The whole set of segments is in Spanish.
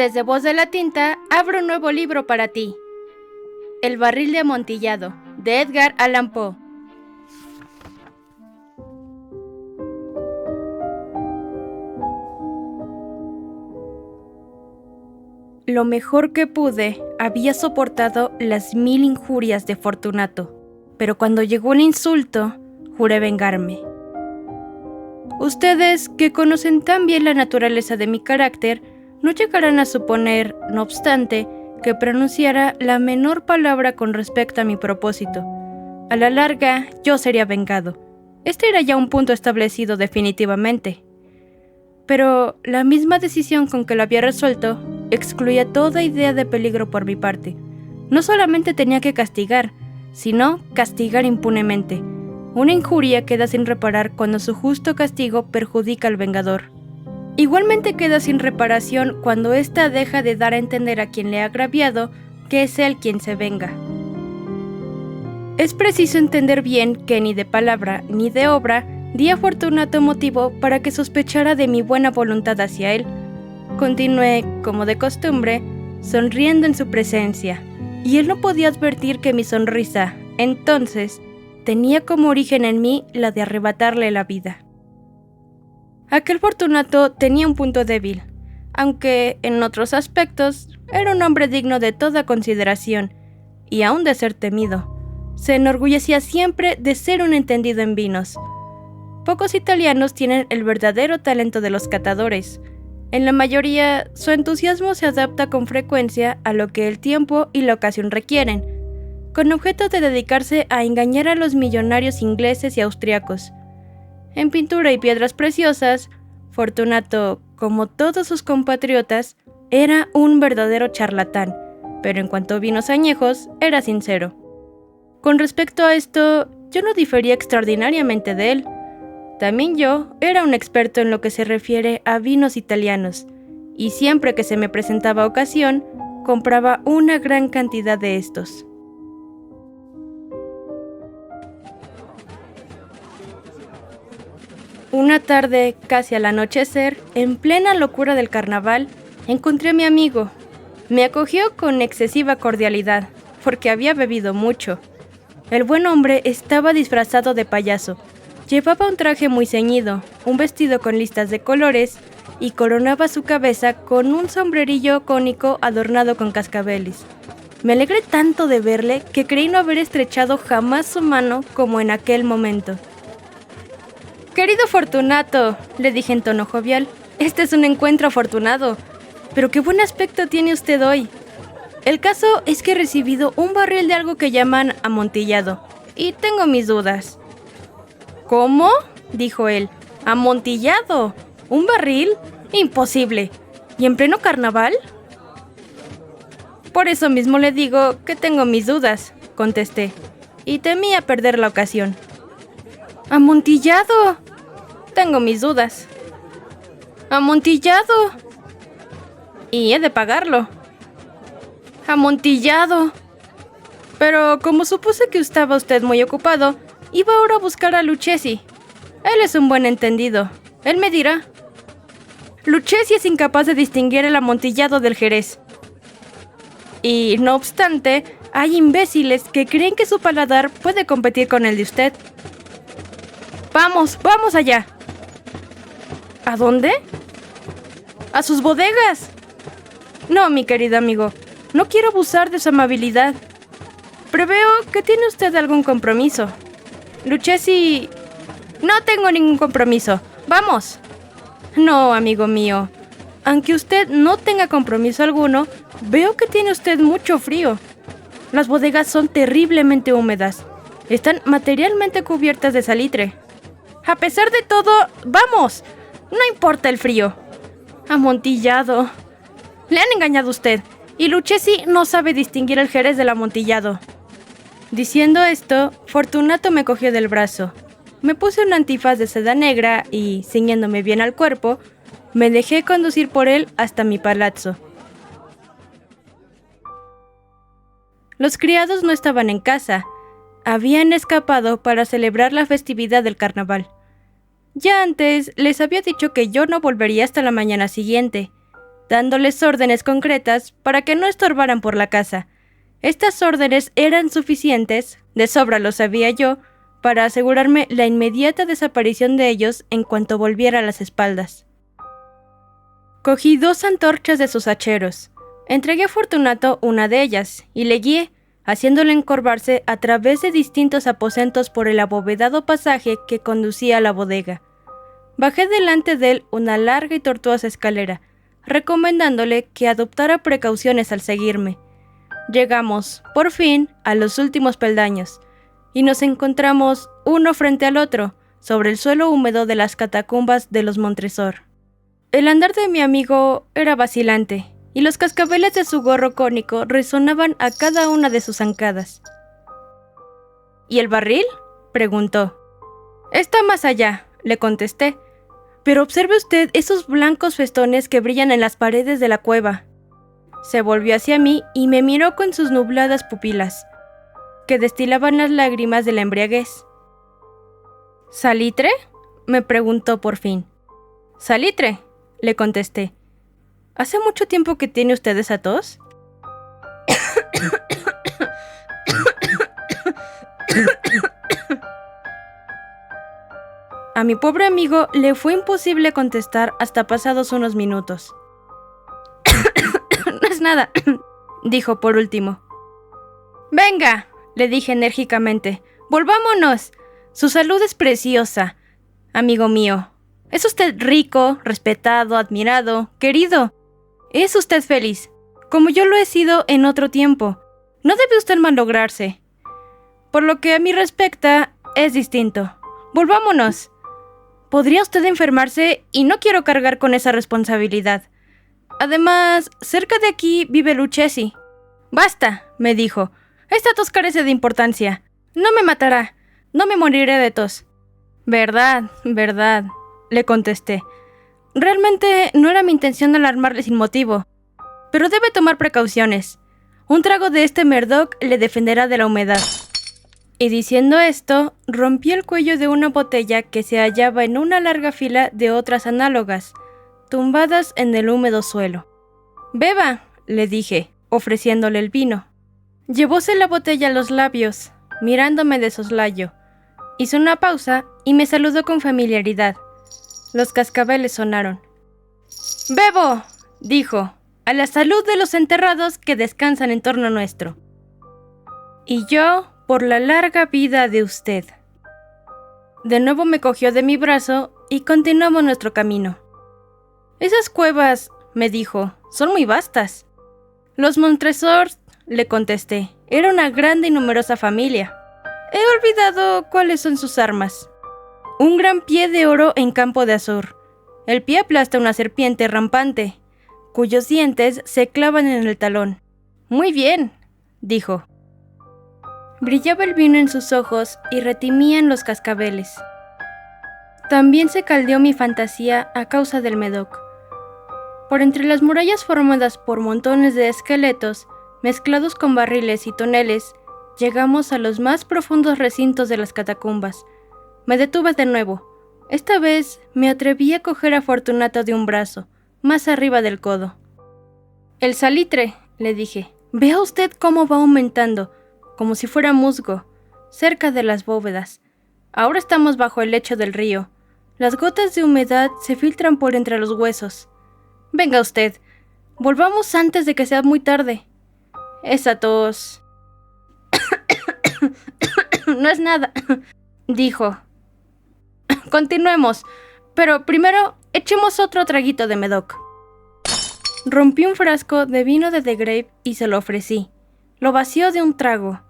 Desde Voz de la Tinta abro un nuevo libro para ti. El barril de Amontillado, de Edgar Allan Poe. Lo mejor que pude, había soportado las 1000 injurias de Fortunato, pero cuando llegó el insulto, juré vengarme. Ustedes, que conocen tan bien la naturaleza de mi carácter, no llegarán a suponer, no obstante, que pronunciara la menor palabra con respecto a mi propósito. A la larga, yo sería vengado. Este era ya un punto establecido definitivamente. Pero la misma decisión con que lo había resuelto excluía toda idea de peligro por mi parte. No solamente tenía que castigar, sino castigar impunemente. Una injuria queda sin reparar cuando su justo castigo perjudica al vengador. Igualmente queda sin reparación cuando ésta deja de dar a entender a quien le ha agraviado que es él quien se venga. Es preciso entender bien que ni de palabra ni de obra di a Fortunato motivo para que sospechara de mi buena voluntad hacia él. Continué, como de costumbre, sonriendo en su presencia, y él no podía advertir que mi sonrisa, entonces, tenía como origen en mí la de arrebatarle la vida. Aquel Fortunato tenía un punto débil, aunque en otros aspectos era un hombre digno de toda consideración, y aún de ser temido. Se enorgullecía siempre de ser un entendido en vinos. Pocos italianos tienen el verdadero talento de los catadores. En la mayoría, su entusiasmo se adapta con frecuencia a lo que el tiempo y la ocasión requieren, con objeto de dedicarse a engañar a los millonarios ingleses y austriacos. En pintura y piedras preciosas, Fortunato, como todos sus compatriotas, era un verdadero charlatán, pero en cuanto a vinos añejos, era sincero. Con respecto a esto, yo no difería extraordinariamente de él. También yo era un experto en lo que se refiere a vinos italianos, y siempre que se me presentaba ocasión, compraba una gran cantidad de estos. Una tarde, casi al anochecer, en plena locura del carnaval, encontré a mi amigo. Me acogió con excesiva cordialidad, porque había bebido mucho. El buen hombre estaba disfrazado de payaso. Llevaba un traje muy ceñido, un vestido con listas de colores, y coronaba su cabeza con un sombrerillo cónico adornado con cascabeles. Me alegré tanto de verle que creí no haber estrechado jamás su mano como en aquel momento. «Querido Fortunato», le dije en tono jovial, «este es un encuentro afortunado. Pero qué buen aspecto tiene usted hoy. El caso es que he recibido un barril de algo que llaman amontillado, y tengo mis dudas». «¿Cómo?», dijo él. «¿Amontillado? ¿Un barril? Imposible. ¿Y en pleno carnaval?». «Por eso mismo le digo que tengo mis dudas», contesté, y temía perder la ocasión. «¡Amontillado! Tengo mis dudas». «¡Amontillado! Y he de pagarlo». «¡Amontillado! Pero como supuse que estaba usted muy ocupado, iba ahora a buscar a Lucchesi. Él es un buen entendido. Él me dirá». «Lucchesi es incapaz de distinguir el amontillado del Jerez. Y, no obstante, hay imbéciles que creen que su paladar puede competir con el de usted». «Vamos, vamos allá». «¿A dónde?». «A sus bodegas». «No, mi querido amigo, no quiero abusar de su amabilidad. Preveo que tiene usted algún compromiso. Lucchesi...». «No tengo ningún compromiso. ¡Vamos!». «No, amigo mío. Aunque usted no tenga compromiso alguno, veo que tiene usted mucho frío. Las bodegas son terriblemente húmedas. Están materialmente cubiertas de salitre. A pesar de todo, ¡vamos! No importa el frío». «Amontillado». «Le han engañado a usted, y Lucchesi no sabe distinguir el Jerez del amontillado». Diciendo esto, Fortunato me cogió del brazo. Me puse un antifaz de seda negra y, ciñéndome bien al cuerpo, me dejé conducir por él hasta mi palazzo. Los criados no estaban en casa. Habían escapado para celebrar la festividad del carnaval. Ya antes les había dicho que yo no volvería hasta la mañana siguiente, dándoles órdenes concretas para que no estorbaran por la casa. Estas órdenes eran suficientes, de sobra lo sabía yo, para asegurarme la inmediata desaparición de ellos en cuanto volviera a las espaldas. Cogí 2 antorchas de sus hacheros. Entregué a Fortunato una de ellas y le guié, haciéndole encorvarse a través de distintos aposentos por el abovedado pasaje que conducía a la bodega. Bajé delante de él una larga y tortuosa escalera, recomendándole que adoptara precauciones al seguirme. Llegamos, por fin, a los últimos peldaños, y nos encontramos uno frente al otro, sobre el suelo húmedo de las catacumbas de los Montresor. El andar de mi amigo era vacilante, y los cascabeles de su gorro cónico resonaban a cada una de sus zancadas. ¿Y el barril?, preguntó. Está más allá, le contesté. Pero observe usted esos blancos festones que brillan en las paredes de la cueva. Se volvió hacia mí y me miró con sus nubladas pupilas, que destilaban las lágrimas de la embriaguez. ¿Salitre?, me preguntó por fin. «Salitre», le contesté. ¿Hace mucho tiempo que tiene usted esa tos? A mi pobre amigo le fue imposible contestar hasta pasados unos minutos. No es nada, dijo por último. Venga, le dije enérgicamente, volvámonos. Su salud es preciosa, amigo mío. Es usted rico, respetado, admirado, querido. Es usted feliz, como yo lo he sido en otro tiempo. No debe usted malograrse. Por lo que a mí respecta, es distinto. Volvámonos. Podría usted enfermarse y no quiero cargar con esa responsabilidad. Además, cerca de aquí vive Lucchesi. Basta, me dijo. Esta tos carece de importancia. No me matará. No me moriré de tos. Verdad, le contesté. Realmente no era mi intención alarmarle sin motivo. Pero debe tomar precauciones. Un trago de este Merdoc le defenderá de la humedad. Y diciendo esto, rompí el cuello de una botella que se hallaba en una larga fila de otras análogas, tumbadas en el húmedo suelo. «Beba», le dije, ofreciéndole el vino. Llevóse la botella a los labios, mirándome de soslayo. Hizo una pausa y me saludó con familiaridad. Los cascabeles sonaron. «Bebo», dijo, «a la salud de los enterrados que descansan en torno nuestro». Y yo, por la larga vida de usted. De nuevo me cogió de mi brazo y continuamos nuestro camino. Esas cuevas, me dijo, son muy vastas. Los Montresor, le contesté, era una grande y numerosa familia. He olvidado cuáles son sus armas. Un gran pie de oro en campo de azur. El pie aplasta una serpiente rampante, cuyos dientes se clavan en el talón. Muy bien, dijo. Brillaba el vino en sus ojos y retimían los cascabeles. También se caldeó mi fantasía a causa del Medoc. Por entre las murallas formadas por montones de esqueletos, mezclados con barriles y toneles, llegamos a los más profundos recintos de las catacumbas. Me detuve de nuevo. Esta vez me atreví a coger a Fortunato de un brazo, más arriba del codo. «El salitre», le dije, «vea usted cómo va aumentando, como si fuera musgo, cerca de las bóvedas. Ahora estamos bajo el lecho del río. Las gotas de humedad se filtran por entre los huesos. Venga usted, volvamos antes de que sea muy tarde. Esa tos...» «No es nada», dijo. «Continuemos, pero primero echemos otro traguito de Medoc». Rompí un frasco de vino de The Grape y se lo ofrecí. Lo vació de un trago.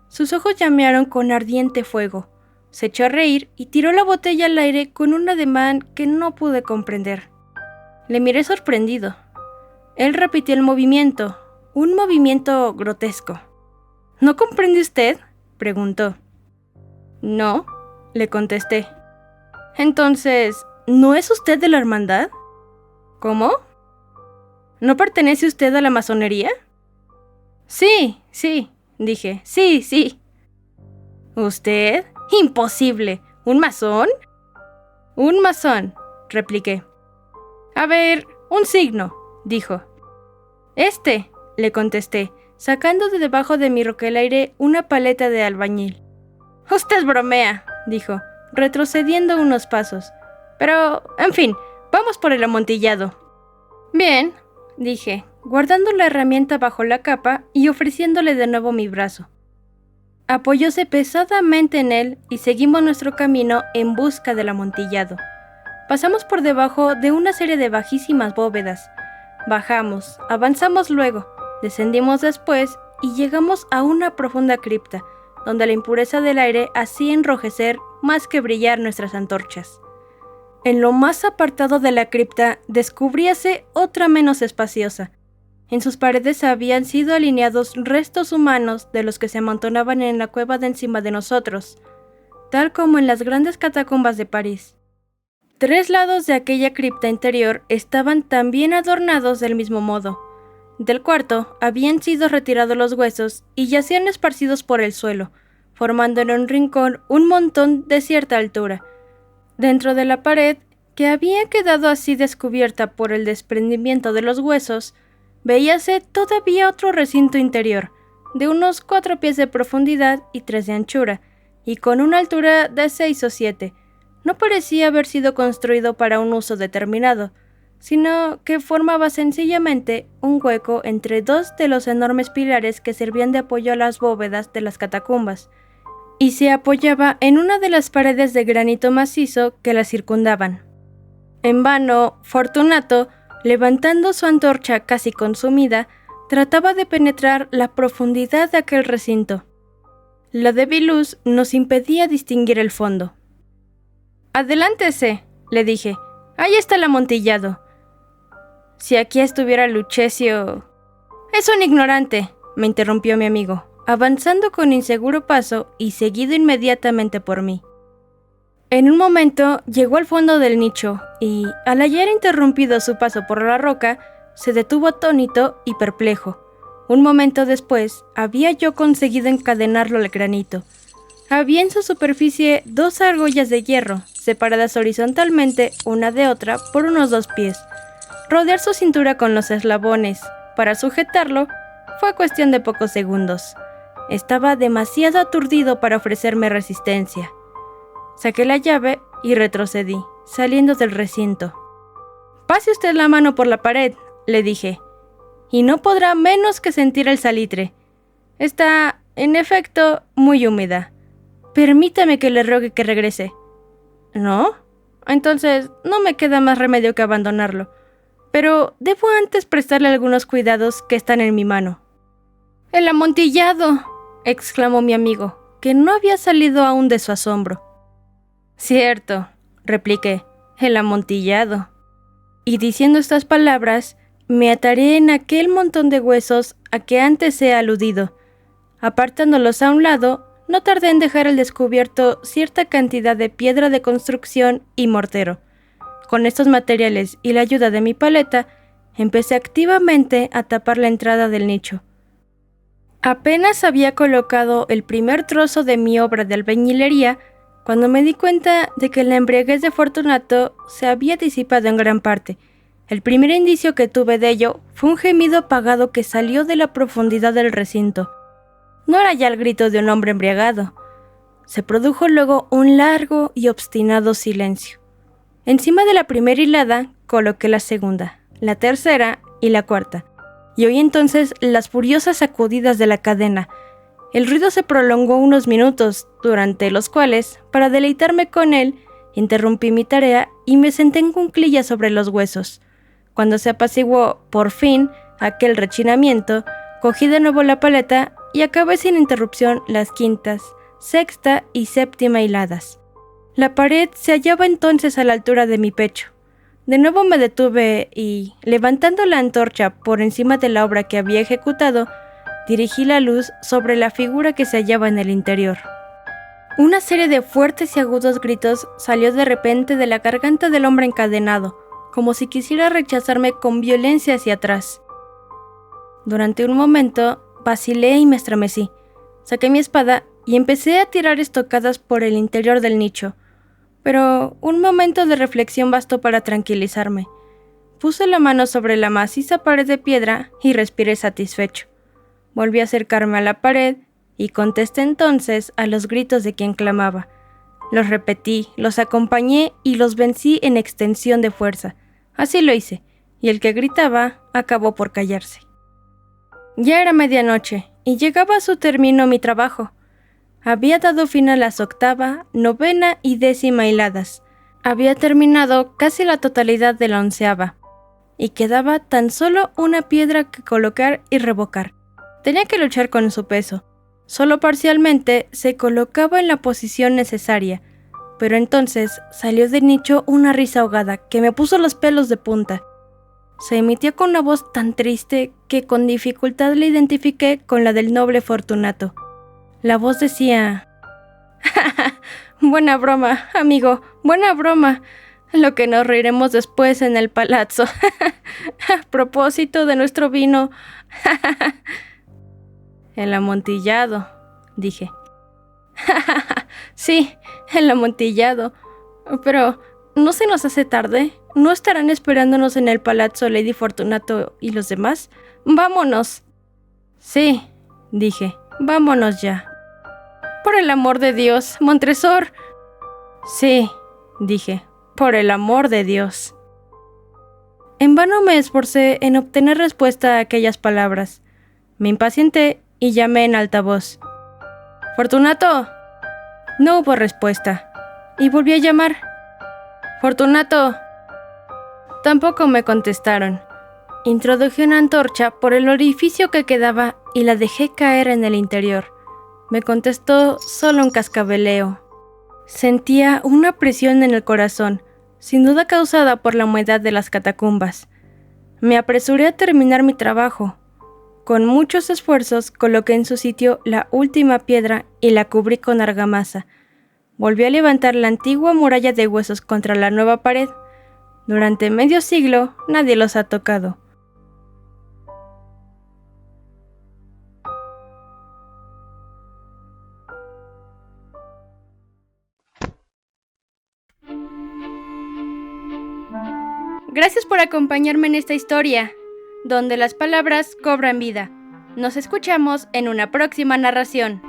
Sus ojos llamearon con ardiente fuego. Se echó a reír y tiró la botella al aire con un ademán que no pude comprender. Le miré sorprendido. Él repitió el movimiento, un movimiento grotesco. «¿No comprende usted?», preguntó. «No», le contesté. «Entonces, ¿no es usted de la hermandad?» «¿Cómo? ¿No pertenece usted a la masonería?» Sí, dije. Sí. «¿Usted? ¡Imposible! ¿Un masón?» «Un masón», repliqué. «A ver, un signo», dijo. Le contesté, sacando de debajo de mi roquelaire una paleta de albañil. Usted bromea, dijo, retrocediendo unos pasos. Pero, en fin, vamos por el amontillado. Bien, dije, guardando la herramienta bajo la capa y ofreciéndole de nuevo mi brazo. Apoyóse pesadamente en él y seguimos nuestro camino en busca del amontillado. Pasamos por debajo de una serie de bajísimas bóvedas. Bajamos, avanzamos luego, descendimos después y llegamos a una profunda cripta, donde la impureza del aire hacía enrojecer más que brillar nuestras antorchas. En lo más apartado de la cripta descubríase otra menos espaciosa. En sus paredes habían sido alineados restos humanos de los que se amontonaban en la cueva de encima de nosotros, tal como en las grandes catacumbas de París. 3 lados de aquella cripta interior estaban también adornados del mismo modo. Del cuarto habían sido retirados los huesos y yacían esparcidos por el suelo, formando en un rincón un montón de cierta altura. Dentro de la pared, que había quedado así descubierta por el desprendimiento de los huesos, veíase todavía otro recinto interior, de unos 4 pies de profundidad y 3 de anchura, y con una altura de 6 o 7. No parecía haber sido construido para un uso determinado, sino que formaba sencillamente un hueco entre 2 de los enormes pilares que servían de apoyo a las bóvedas de las catacumbas, y se apoyaba en una de las paredes de granito macizo que la circundaban. En vano, Fortunato, levantando su antorcha casi consumida, trataba de penetrar la profundidad de aquel recinto. La débil luz nos impedía distinguir el fondo. «Adelántese», le dije. «Ahí está el amontillado». Si aquí estuviera Luchesio... «Es un ignorante», me interrumpió mi amigo, avanzando con inseguro paso y seguido inmediatamente por mí. En un momento llegó al fondo del nicho y, al hallar interrumpido su paso por la roca, se detuvo atónito y perplejo. Un momento después, había yo conseguido encadenarlo al granito. Había en su superficie 2 argollas de hierro, separadas horizontalmente una de otra por unos 2 pies. Rodear su cintura con los eslabones para sujetarlo fue cuestión de pocos segundos. Estaba demasiado aturdido para ofrecerme resistencia. Saqué la llave y retrocedí, saliendo del recinto. «Pase usted la mano por la pared», le dije, «y no podrá menos que sentir el salitre. Está, en efecto, muy húmeda. Permítame que le rogue que regrese». «¿No? Entonces no me queda más remedio que abandonarlo. Pero debo antes prestarle algunos cuidados que están en mi mano». «¡El amontillado!», exclamó mi amigo, que no había salido aún de su asombro. «Cierto», repliqué, «el amontillado». Y diciendo estas palabras, me ataré en aquel montón de huesos a que antes he aludido. Apartándolos a un lado, no tardé en dejar al descubierto cierta cantidad de piedra de construcción y mortero. Con estos materiales y la ayuda de mi paleta, empecé activamente a tapar la entrada del nicho. Apenas había colocado el primer trozo de mi obra de albañilería cuando me di cuenta de que la embriaguez de Fortunato se había disipado en gran parte. El primer indicio que tuve de ello fue un gemido apagado que salió de la profundidad del recinto. No era ya el grito de un hombre embriagado. Se produjo luego un largo y obstinado silencio. Encima de la primera hilada coloqué la segunda, la tercera y la cuarta, y oí entonces las furiosas sacudidas de la cadena. El ruido se prolongó unos minutos, durante los cuales, para deleitarme con él, interrumpí mi tarea y me senté en cuclillas sobre los huesos. Cuando se apaciguó, por fin, aquel rechinamiento, cogí de nuevo la paleta y acabé sin interrupción las quinta, sexta y séptima hiladas. La pared se hallaba entonces a la altura de mi pecho. De nuevo me detuve y, levantando la antorcha por encima de la obra que había ejecutado, dirigí la luz sobre la figura que se hallaba en el interior. Una serie de fuertes y agudos gritos salió de repente de la garganta del hombre encadenado, como si quisiera rechazarme con violencia hacia atrás. Durante un momento vacilé y me estremecí. Saqué mi espada y empecé a tirar estocadas por el interior del nicho, pero un momento de reflexión bastó para tranquilizarme. Puse la mano sobre la maciza pared de piedra y respiré satisfecho. Volví a acercarme a la pared y contesté entonces a los gritos de quien clamaba. Los repetí, los acompañé y los vencí en extensión de fuerza. Así lo hice, y el que gritaba acabó por callarse. Ya era medianoche, y llegaba a su término mi trabajo. Había dado fin a las 8ª, 9ª y 10ª hiladas. Había terminado casi la totalidad de la 11ª, y quedaba tan solo una piedra que colocar y revocar. Tenía que luchar con su peso. Solo parcialmente se colocaba en la posición necesaria, pero entonces salió del nicho una risa ahogada que me puso los pelos de punta. Se emitía con una voz tan triste que con dificultad la identifiqué con la del noble Fortunato. La voz decía: «Buena broma, amigo, buena broma. Lo que nos reiremos después en el palazzo. A propósito de nuestro vino». «El amontillado», dije. «Sí, el amontillado. Pero, ¿no se nos hace tarde? ¿No estarán esperándonos en el palazzo Lady Fortunato y los demás? ¡Vámonos!». «Sí», dije, «vámonos ya». «Por el amor de Dios, Montresor». «Sí», dije, «por el amor de Dios». En vano me esforcé en obtener respuesta a aquellas palabras. Me impacienté y llamé en alta voz: «¡Fortunato!». No hubo respuesta, y volví a llamar: «¡Fortunato!». Tampoco me contestaron. Introduje una antorcha por el orificio que quedaba y la dejé caer en el interior. Me contestó solo un cascabeleo. Sentía una presión en el corazón, sin duda causada por la humedad de las catacumbas. Me apresuré a terminar mi trabajo. Con muchos esfuerzos coloqué en su sitio la última piedra y la cubrí con argamasa. Volví a levantar la antigua muralla de huesos contra la nueva pared. Durante medio siglo nadie los ha tocado. Gracias por acompañarme en esta historia, donde las palabras cobran vida. Nos escuchamos en una próxima narración.